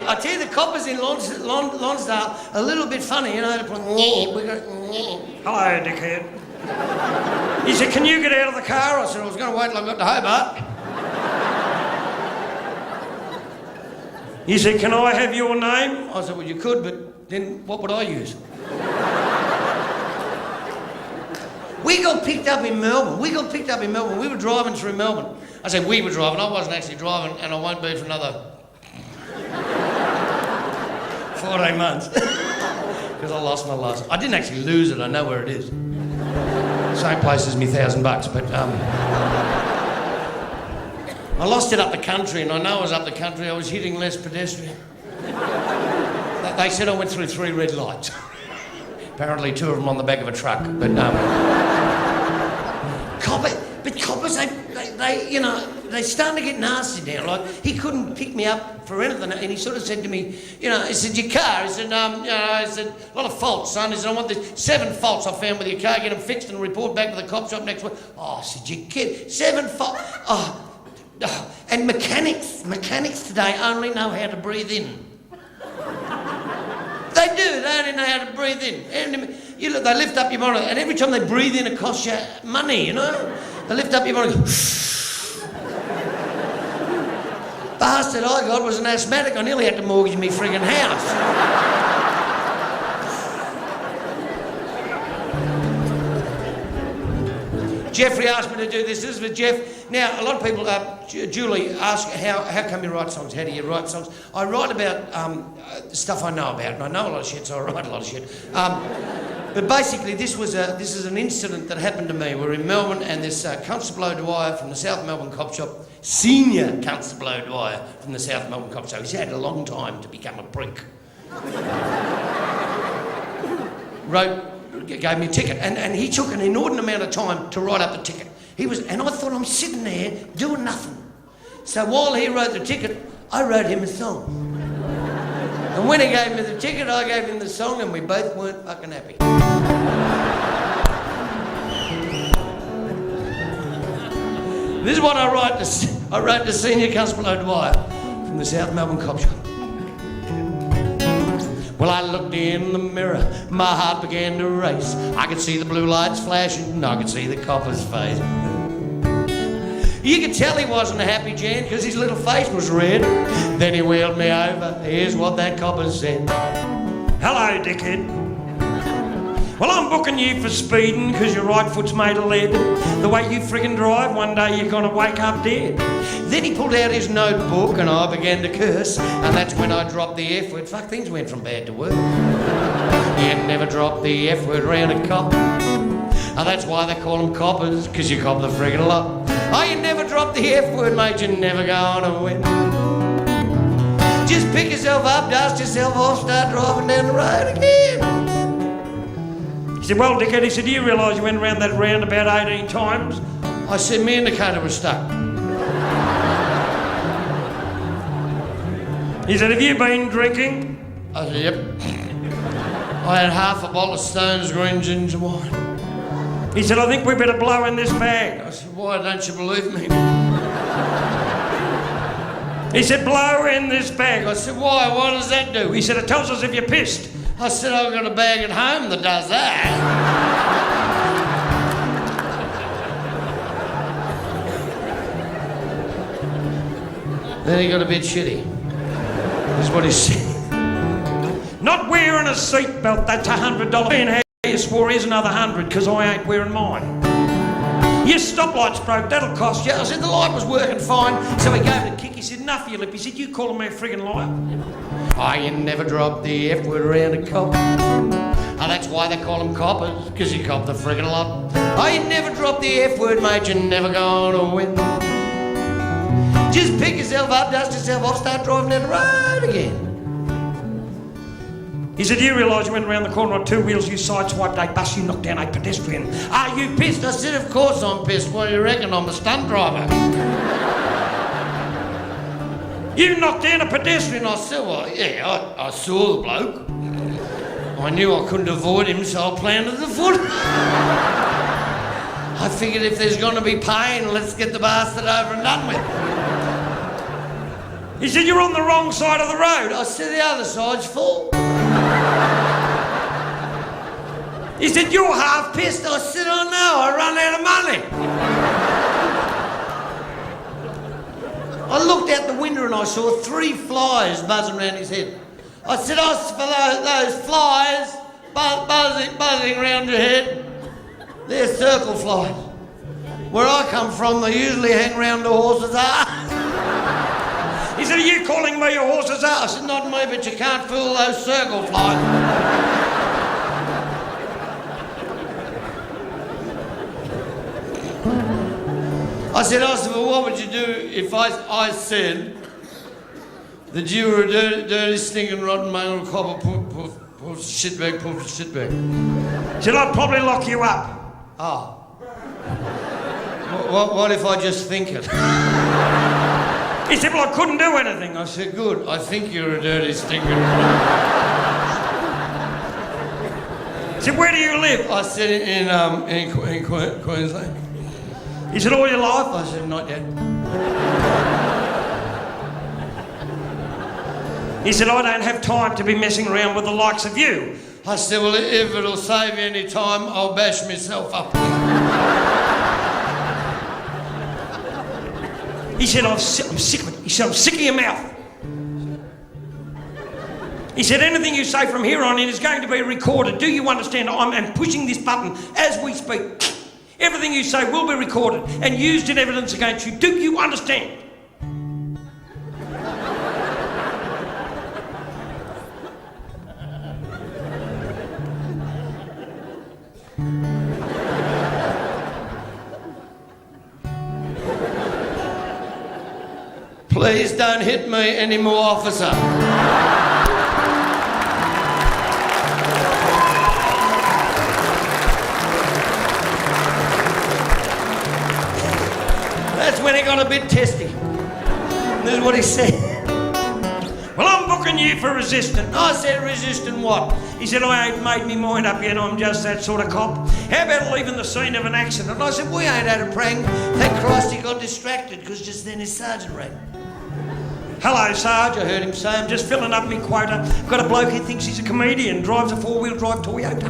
I tell you, the coppers in Lonsdale a little bit funny, you know. We go, hello, dickhead. He said, can you get out of the car? I said, I was going to wait till I got to Hobart. He said, can I have your name? I said, well, you could, but then what would I use? We got picked up in Melbourne. We were driving through Melbourne. I said we were driving. I wasn't actually driving, and I won't be for another 14 months. Because I lost my license. I didn't actually lose it. I know where it is. Same place as me $1,000, but I lost it up the country, and I know I was up the country. I was hitting less pedestrian. They said I went through 3 red lights. Apparently 2 of them on the back of a truck, but coppers, they you know, they're starting to get nasty now. Like, he couldn't pick me up for anything, and he sort of said to me, you know, he said, your car, he said, you know, he said, a lot of faults, son. He said, I want the 7 faults I found with your car, get them fixed and report back to the cop shop next week. Oh, I said, you kid, 7 faults, and mechanics today only know how to breathe in. They do. They only know how to breathe in. And you look, they lift up your monitor, and every time they breathe in, it costs you money, you know? They lift up your monitor. Bastard I got was an asthmatic. I nearly had to mortgage me friggin' house. Jeffrey asked me to do this. This is for Jeff. Now, a lot of people, Julie asked, how come you write songs? How do you write songs? I write about stuff I know about, and I know a lot of shit, so I write a lot of shit. But basically, this is an incident that happened to me. We're in Melbourne, and this Constable O'Dwyer from the South Melbourne Cop Shop, Senior Constable O'Dwyer from the South Melbourne Cop Shop, he's had a long time to become a prick. Gave me a ticket, and he took an inordinate amount of time to write up the ticket. And I thought, I'm sitting there doing nothing. So while he wrote the ticket, I wrote him a song. And when he gave me the ticket, I gave him the song, and we both weren't fucking happy. This is what I wrote to Senior Constable O'Dwyer from the South Melbourne Cop Shop. Well, I looked in the mirror, my heart began to race. I could see the blue lights flashing, I could see the copper's face. You could tell he wasn't happy, Jan, because his little face was red. Then he wheeled me over, here's what that copper said. Hello, dickhead. Well, I'm booking you for speeding because your right foot's made of lead. The way you friggin' drive, one day you're gonna wake up dead. Then he pulled out his notebook and I began to curse, and that's when I dropped the F word. Fuck, things went from bad to worse. You never drop the F word round a cop. Oh, that's why they call them coppers, because you cop the friggin' lot. Oh, you never drop the F word, mate, you're never gonna win. Just pick yourself up, dust yourself off, start driving down the road again. He said, well, dickhead, he said, do you realise you went around that round about 18 times? I said, me and the cutter were stuck. He said, have you been drinking? I said, yep. I had half a bottle of Stone's green ginger wine. He said, I think we better blow in this bag. I said, why don't you believe me? He said, blow in this bag. I said, why? What does that do? He said, it tells us if you're pissed. I said, I've got a bag at home that does that. Then he got a bit shitty. This is what he said. Not wearing a seatbelt, that's $100. And how you swore, here's another 100 because I ain't wearing mine. Your stoplight's broke, that'll cost you. I said, the light was working fine. So he gave it a kick. He said, enough of your lip. He said, you calling me a friggin' liar? Oh, you never drop the F word around a cop. Oh, that's why they call them coppers, because you cop the friggin' lot. Oh, you never drop the F word, mate, you're never gonna win. Just pick yourself up, dust yourself off, start driving down the road again. He said, do you realise you went around the corner on 2 wheels, you sideswiped a bus, you knocked down a pedestrian? Are you pissed? I said, of course I'm pissed. What do you reckon? I'm a stunt driver. You knocked down a pedestrian? I said, well, yeah, I saw the bloke. I knew I couldn't avoid him, so I planted the foot. I figured if there's going to be pain, let's get the bastard over and done with. He said, you're on the wrong side of the road. I said, the other side's full. He said, you're half pissed. I said, I know, I run out of money. I looked out the window and I saw 3 flies buzzing around his head. I said, oh, for those flies buzzing around your head, they're circle flies. Where I come from, they usually hang around the horse's ass. He said, are you calling me a horse's I ass? said, not me, but you can't fool those circle flies. I said, well, what would you do if I said that you were a dirty, stinking, rotten, mangled copper, puff, shitbag. He said, I'd probably lock you up. Oh. What if I just think it? He said, well, I couldn't do anything. I said, good, I think you're a dirty, stinking... He said, where do you live? I said, in Queensland. He said, all your life? I said, not yet. He said, I don't have time to be messing around with the likes of you. I said, well, if it'll save you any time, I'll bash myself up. He said, I'm sick of it. He said, I'm sick of your mouth. He said, anything you say from here on in is going to be recorded. Do you understand? I'm pushing this button as we speak. Everything you say will be recorded and used in evidence against you. Do you understand? Please don't hit me anymore, officer. That's when he got a bit testy. This is what he said. Well, I'm booking you for resisting. I said, resisting what? He said, I ain't made me mind up yet. I'm just that sort of cop. How about leaving the scene of an accident? And I said, we ain't had a prank. Thank Christ he got distracted, because just then his sergeant rang. Hello, Sarge. I heard him say, I'm just filling up me quota. Got a bloke who thinks he's a comedian, drives a 4-wheel drive Toyota.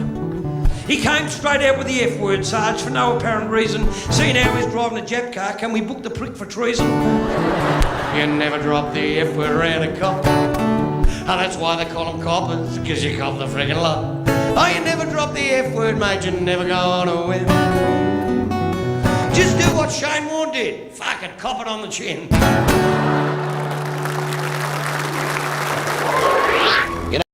He came straight out with the F word, Sarge, for no apparent reason. Seeing how he's driving a jet car, can we book the prick for treason? You never drop the F word around a cop. Oh, that's why they call them coppers, because you cop the friggin' lot. Oh, you never drop the F word, mate, you never go on a win. Just do what Shane Warne did. Fuck it, cop it on the chin.